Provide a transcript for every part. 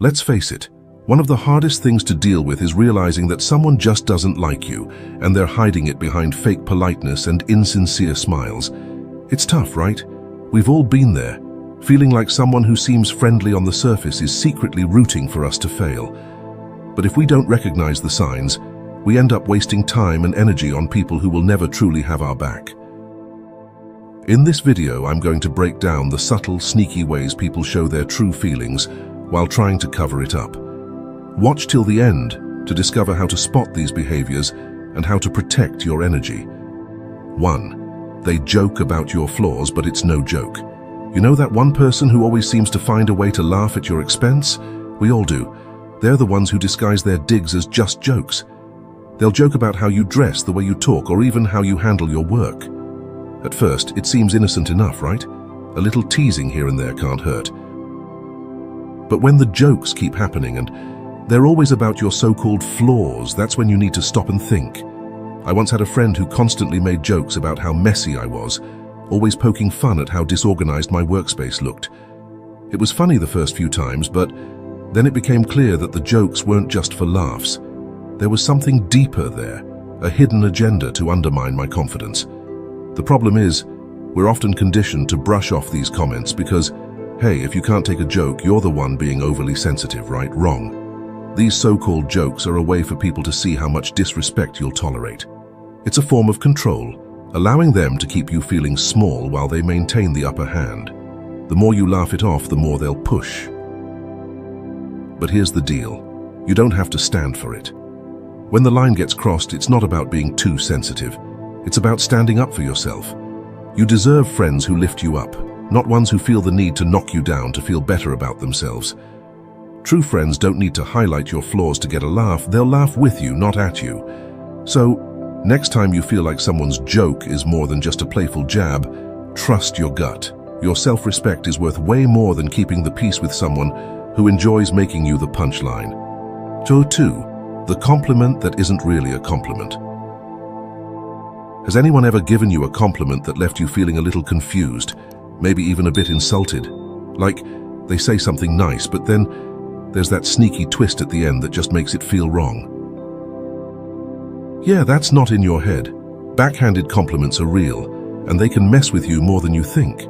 Let's face it, one of the hardest things to deal with is realizing that someone just doesn't like you, and they're hiding it behind fake politeness and insincere smiles. It's tough, right? We've all been there, feeling like someone who seems friendly on the surface is secretly rooting for us to fail. But if we don't recognize the signs, we end up wasting time and energy on people who will never truly have our back. In this video, I'm going to break down the subtle, sneaky ways people show their true feelings while trying to cover it up. Watch till the end to discover how to spot these behaviors and how to protect your energy. 1. They joke about your flaws, but it's no joke. You know that one person who always seems to find a way to laugh at your expense? We all do. They're the ones who disguise their digs as just jokes. They'll joke about how you dress, the way you talk, or even how you handle your work. At first, it seems innocent enough, right? A little teasing here and there can't hurt. But when the jokes keep happening and they're always about your so-called flaws, that's when you need to stop and think. I once had a friend who constantly made jokes about how messy I was, always poking fun at how disorganized my workspace looked. It was funny the first few times, but then it became clear that the jokes weren't just for laughs. There was something deeper there, a hidden agenda to undermine my confidence. The problem is, we're often conditioned to brush off these comments because, hey, if you can't take a joke, you're the one being overly sensitive, right? Wrong. These so-called jokes are a way for people to see how much disrespect you'll tolerate. It's a form of control, allowing them to keep you feeling small while they maintain the upper hand. The more you laugh it off, the more they'll push. But here's the deal. You don't have to stand for it. When the line gets crossed, it's not about being too sensitive. It's about standing up for yourself. You deserve friends who lift you up, not ones who feel the need to knock you down to feel better about themselves. True friends don't need to highlight your flaws to get a laugh. They'll laugh with you, not at you. So, next time you feel like someone's joke is more than just a playful jab, trust your gut. Your self-respect is worth way more than keeping the peace with someone who enjoys making you the punchline. So 2, the compliment that isn't really a compliment. Has anyone ever given you a compliment that left you feeling a little confused, maybe even a bit insulted? Like, they say something nice, but then there's that sneaky twist at the end that just makes it feel wrong. Yeah, that's not in your head. Backhanded compliments are real, and they can mess with you more than you think.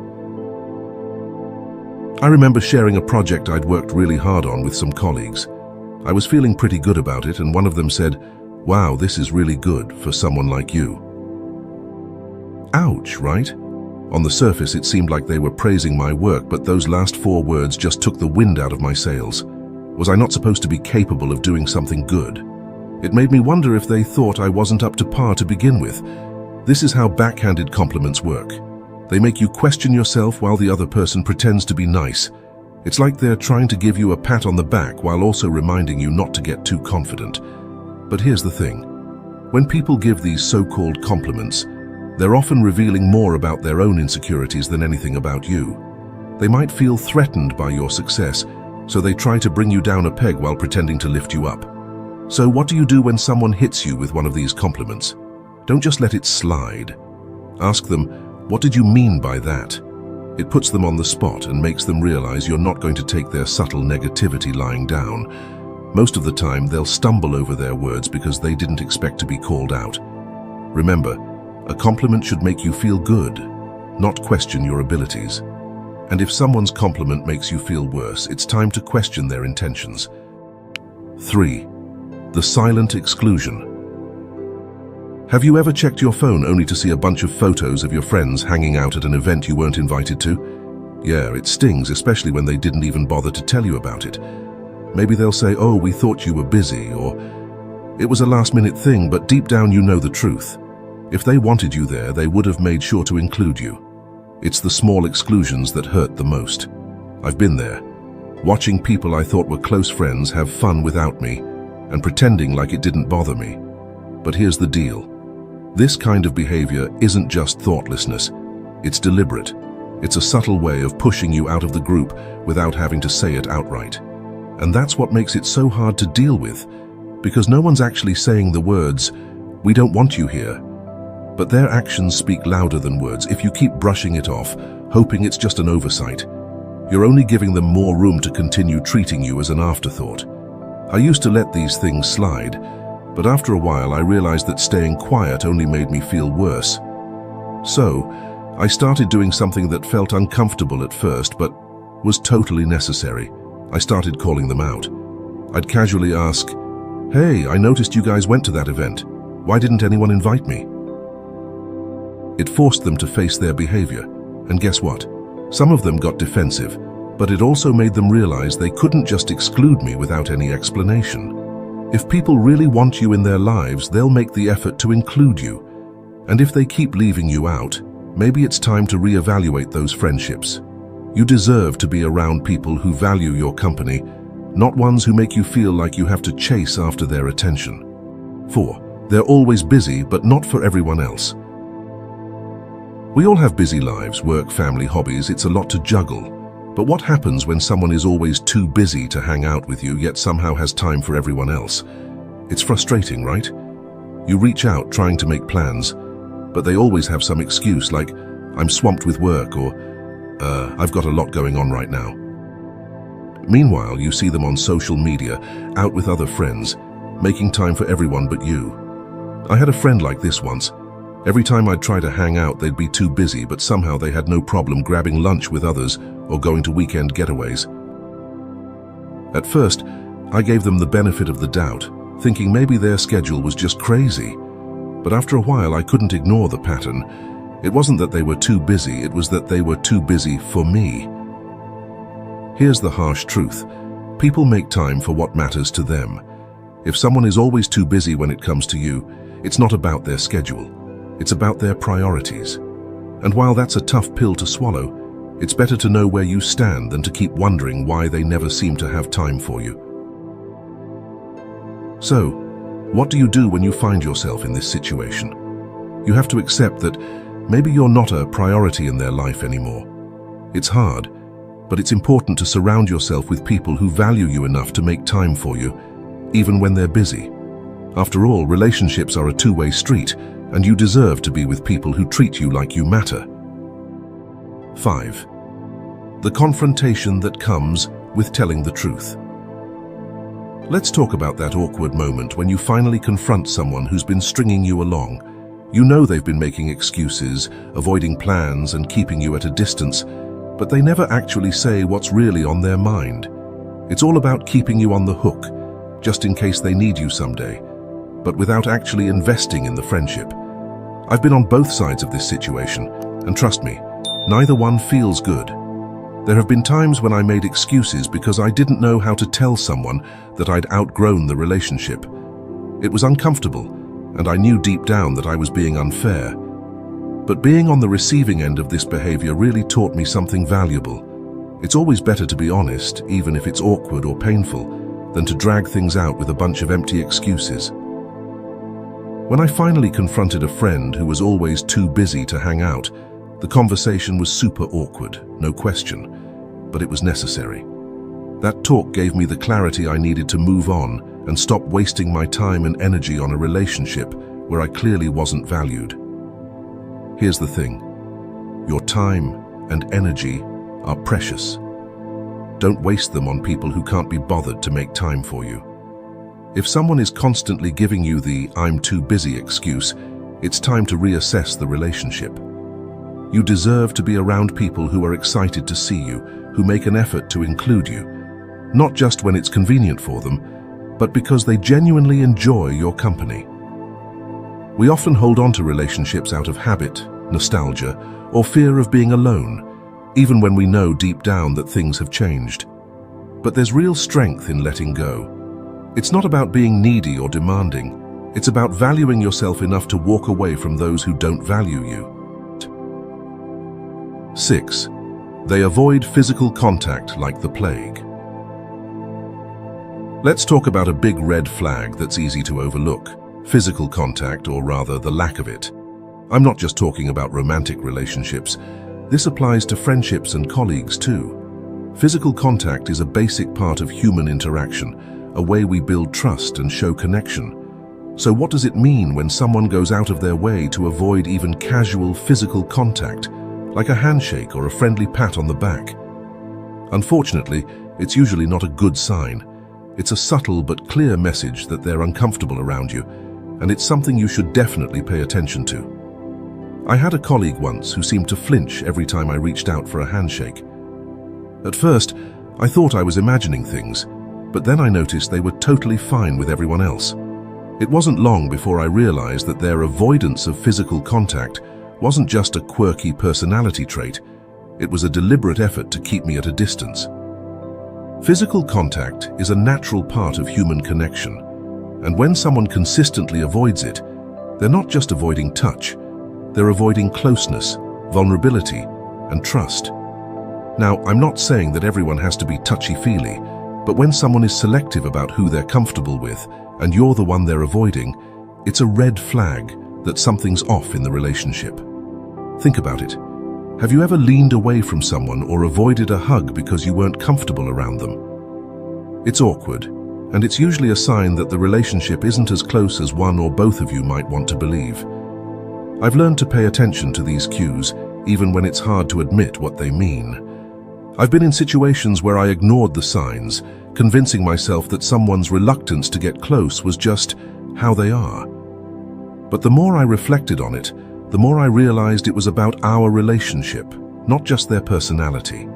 I remember sharing a project I'd worked really hard on with some colleagues. I was feeling pretty good about it, and one of them said, "Wow, this is really good for someone like you." Ouch, right? On the surface, it seemed like they were praising my work, but those last 4 words just took the wind out of my sails. Was I not supposed to be capable of doing something good? It made me wonder if they thought I wasn't up to par to begin with. This is how backhanded compliments work. They make you question yourself while the other person pretends to be nice. It's like they're trying to give you a pat on the back while also reminding you not to get too confident. But here's the thing. When people give these so-called compliments, they're often revealing more about their own insecurities than anything about you. They might feel threatened by your success, so they try to bring you down a peg while pretending to lift you up. So what do you do when someone hits you with one of these compliments? Don't just let it slide. Ask them, what did you mean by that? It puts them on the spot and makes them realize you're not going to take their subtle negativity lying down. Most of the time, they'll stumble over their words because they didn't expect to be called out. Remember, a compliment should make you feel good, not question your abilities. And if someone's compliment makes you feel worse, it's time to question their intentions. 3. The silent exclusion. Have you ever checked your phone only to see a bunch of photos of your friends hanging out at an event you weren't invited to? Yeah, it stings, especially when they didn't even bother to tell you about it. Maybe they'll say, "Oh, we thought you were busy," or "It was a last-minute thing," but deep down you know the truth. If they wanted you there, they would have made sure to include you. It's the small exclusions that hurt the most. I've been there, watching people I thought were close friends have fun without me and pretending like it didn't bother me. But here's the deal. This kind of behavior isn't just thoughtlessness. It's deliberate. It's a subtle way of pushing you out of the group without having to say it outright. And that's what makes it so hard to deal with, because no one's actually saying the words, "We don't want you here." But their actions speak louder than words. If you keep brushing it off, hoping it's just an oversight, You're only giving them more room to continue treating you as an afterthought. I used to let these things slide, but after a while I realized that staying quiet only made me feel worse. So, I started doing something that felt uncomfortable at first, but was totally necessary. I started calling them out. I'd casually ask, "Hey, I noticed you guys went to that event. Why didn't anyone invite me?" It forced them to face their behavior, and guess what? Some of them got defensive, but it also made them realize they couldn't just exclude me without any explanation. If people really want you in their lives, they'll make the effort to include you. And if they keep leaving you out, maybe it's time to reevaluate those friendships. You deserve to be around people who value your company, not ones who make you feel like you have to chase after their attention. 4. They're always busy, but not for everyone else. We all have busy lives, work, family, hobbies. It's a lot to juggle. But what happens when someone is always too busy to hang out with you, yet somehow has time for everyone else? It's frustrating, right? You reach out trying to make plans, but they always have some excuse like, "I'm swamped with work," or "I've got a lot going on right now." Meanwhile, you see them on social media, out with other friends, making time for everyone but you. I had a friend like this once. Every time I'd try to hang out, they'd be too busy, but somehow they had no problem grabbing lunch with others or going to weekend getaways. At first, I gave them the benefit of the doubt, thinking maybe their schedule was just crazy. But after a while, I couldn't ignore the pattern. It wasn't that they were too busy, it was that they were too busy for me. Here's the harsh truth. People make time for what matters to them. If someone is always too busy when it comes to you, it's not about their schedule. It's about their priorities. And while that's a tough pill to swallow, it's better to know where you stand than to keep wondering why they never seem to have time for you. So, what do you do when you find yourself in this situation? You have to accept that maybe you're not a priority in their life anymore. It's hard, but it's important to surround yourself with people who value you enough to make time for you, even when they're busy. After all, relationships are a two-way street, and you deserve to be with people who treat you like you matter. 5. The confrontation that comes with telling the truth. Let's talk about that awkward moment when you finally confront someone who's been stringing you along. You know they've been making excuses, avoiding plans, and keeping you at a distance, but they never actually say what's really on their mind. It's all about keeping you on the hook, just in case they need you someday, but without actually investing in the friendship. I've been on both sides of this situation, and trust me, neither one feels good. There have been times when I made excuses because I didn't know how to tell someone that I'd outgrown the relationship. It was uncomfortable, and I knew deep down that I was being unfair. But being on the receiving end of this behavior really taught me something valuable. It's always better to be honest, even if it's awkward or painful, than to drag things out with a bunch of empty excuses. When I finally confronted a friend who was always too busy to hang out, the conversation was super awkward, no question, but it was necessary. That talk gave me the clarity I needed to move on and stop wasting my time and energy on a relationship where I clearly wasn't valued. Here's the thing. Your time and energy are precious. Don't waste them on people who can't be bothered to make time for you. If someone is constantly giving you the "I'm too busy" excuse, it's time to reassess the relationship. You deserve to be around people who are excited to see you, who make an effort to include you, not just when it's convenient for them, but because they genuinely enjoy your company. We often hold on to relationships out of habit, nostalgia, or fear of being alone, even when we know deep down that things have changed. But there's real strength in letting go. It's not about being needy or demanding. It's about valuing yourself enough to walk away from those who don't value you. 6. They avoid physical contact like the plague. Let's talk about a big red flag that's easy to overlook: physical contact, or rather the lack of it. I'm not just talking about romantic relationships. This applies to friendships and colleagues too. Physical contact is a basic part of human interaction, a way we build trust and show connection. So what does it mean when someone goes out of their way to avoid even casual physical contact, like a handshake or a friendly pat on the back? Unfortunately, it's usually not a good sign. It's a subtle but clear message that they're uncomfortable around you, and it's something you should definitely pay attention to. I had a colleague once who seemed to flinch every time I reached out for a handshake. At first, I thought I was imagining things, but then I noticed they were totally fine with everyone else. It wasn't long before I realized that their avoidance of physical contact wasn't just a quirky personality trait, it was a deliberate effort to keep me at a distance. Physical contact is a natural part of human connection, and when someone consistently avoids it, they're not just avoiding touch, they're avoiding closeness, vulnerability, and trust. Now, I'm not saying that everyone has to be touchy-feely, but when someone is selective about who they're comfortable with, and you're the one they're avoiding, it's a red flag that something's off in the relationship. Think about it. Have you ever leaned away from someone or avoided a hug because you weren't comfortable around them? It's awkward, and it's usually a sign that the relationship isn't as close as one or both of you might want to believe. I've learned to pay attention to these cues, even when it's hard to admit what they mean. I've been in situations where I ignored the signs, convincing myself that someone's reluctance to get close was just how they are. But the more I reflected on it, the more I realized it was about our relationship, not just their personality.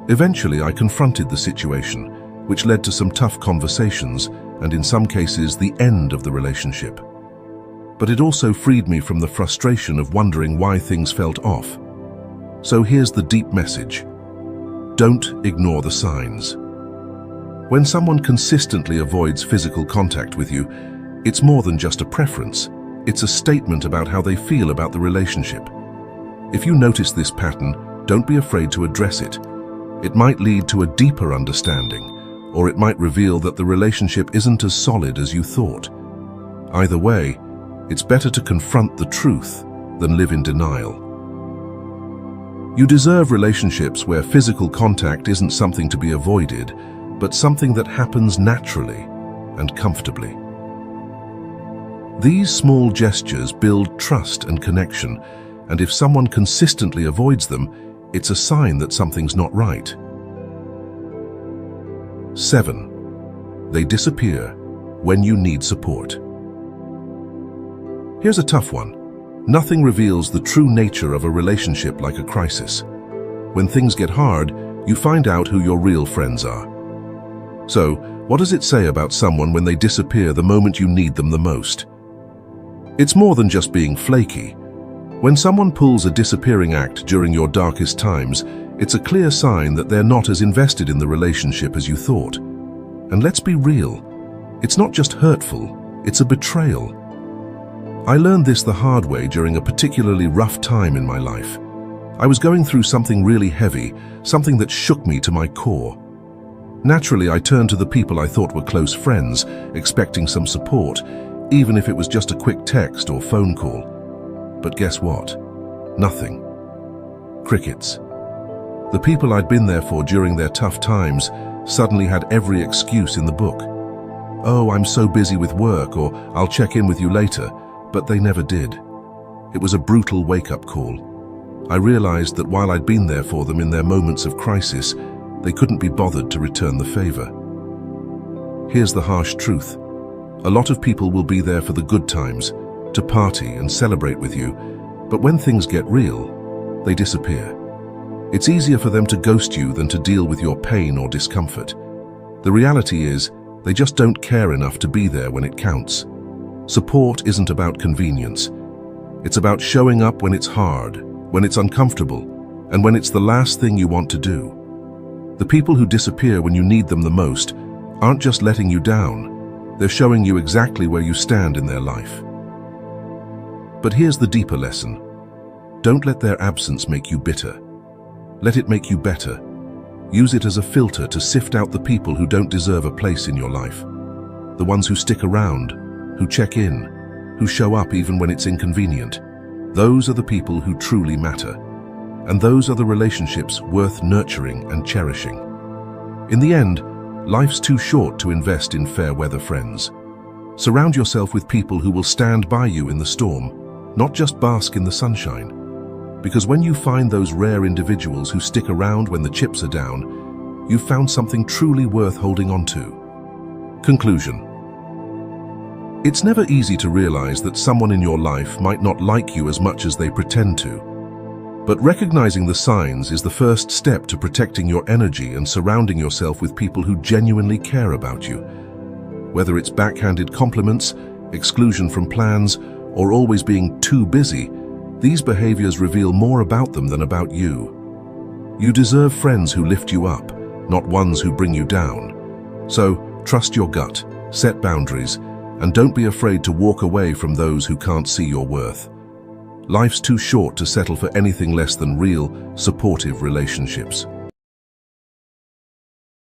Eventually, I confronted the situation, which led to some tough conversations and, in some cases, the end of the relationship. But it also freed me from the frustration of wondering why things felt off. So here's the deep message. Don't ignore the signs. When someone consistently avoids physical contact with you, it's more than just a preference. It's a statement about how they feel about the relationship. If you notice this pattern, don't be afraid to address it. It might lead to a deeper understanding, or it might reveal that the relationship isn't as solid as you thought. Either way, it's better to confront the truth than live in denial. You deserve relationships where physical contact isn't something to be avoided, but something that happens naturally and comfortably. These small gestures build trust and connection, and if someone consistently avoids them, it's a sign that something's not right. 7. They disappear when you need support. Here's a tough one. Nothing reveals the true nature of a relationship like a crisis. When things get hard, you find out who your real friends are. So, what does it say about someone when they disappear the moment you need them the most? It's more than just being flaky. When someone pulls a disappearing act during your darkest times, it's a clear sign that they're not as invested in the relationship as you thought. And let's be real, it's not just hurtful, it's a betrayal. I learned this the hard way during a particularly rough time in my life. I was going through something really heavy, something that shook me to my core. Naturally, I turned to the people I thought were close friends, expecting some support, even if it was just a quick text or phone call. But guess what? Nothing. Crickets. The people I'd been there for during their tough times suddenly had every excuse in the book. Oh, I'm so busy with work, or I'll check in with you later, but they never did. It was a brutal wake-up call. I realized that while I'd been there for them in their moments of crisis, they couldn't be bothered to return the favor. Here's the harsh truth. A lot of people will be there for the good times, to party and celebrate with you, but when things get real, they disappear. It's easier for them to ghost you than to deal with your pain or discomfort. The reality is, they just don't care enough to be there when it counts. Support isn't about convenience. It's about showing up when it's hard, when it's uncomfortable, and when it's the last thing you want to do. The people who disappear when you need them the most aren't just letting you down. They're showing you exactly where you stand in their life. But here's the deeper lesson. Don't let their absence make you bitter. Let it make you better. Use it as a filter to sift out the people who don't deserve a place in your life. The ones who stick around, who check in, who show up even when it's inconvenient. Those are the people who truly matter. And those are the relationships worth nurturing and cherishing. In the end, life's too short to invest in fair-weather friends. Surround yourself with people who will stand by you in the storm, not just bask in the sunshine. Because when you find those rare individuals who stick around when the chips are down, you've found something truly worth holding on to. Conclusion. It's never easy to realize that someone in your life might not like you as much as they pretend to. But recognizing the signs is the first step to protecting your energy and surrounding yourself with people who genuinely care about you. Whether it's backhanded compliments, exclusion from plans, or always being too busy, these behaviors reveal more about them than about you. You deserve friends who lift you up, not ones who bring you down. So, trust your gut, set boundaries, and don't be afraid to walk away from those who can't see your worth. Life's too short to settle for anything less than real, supportive relationships.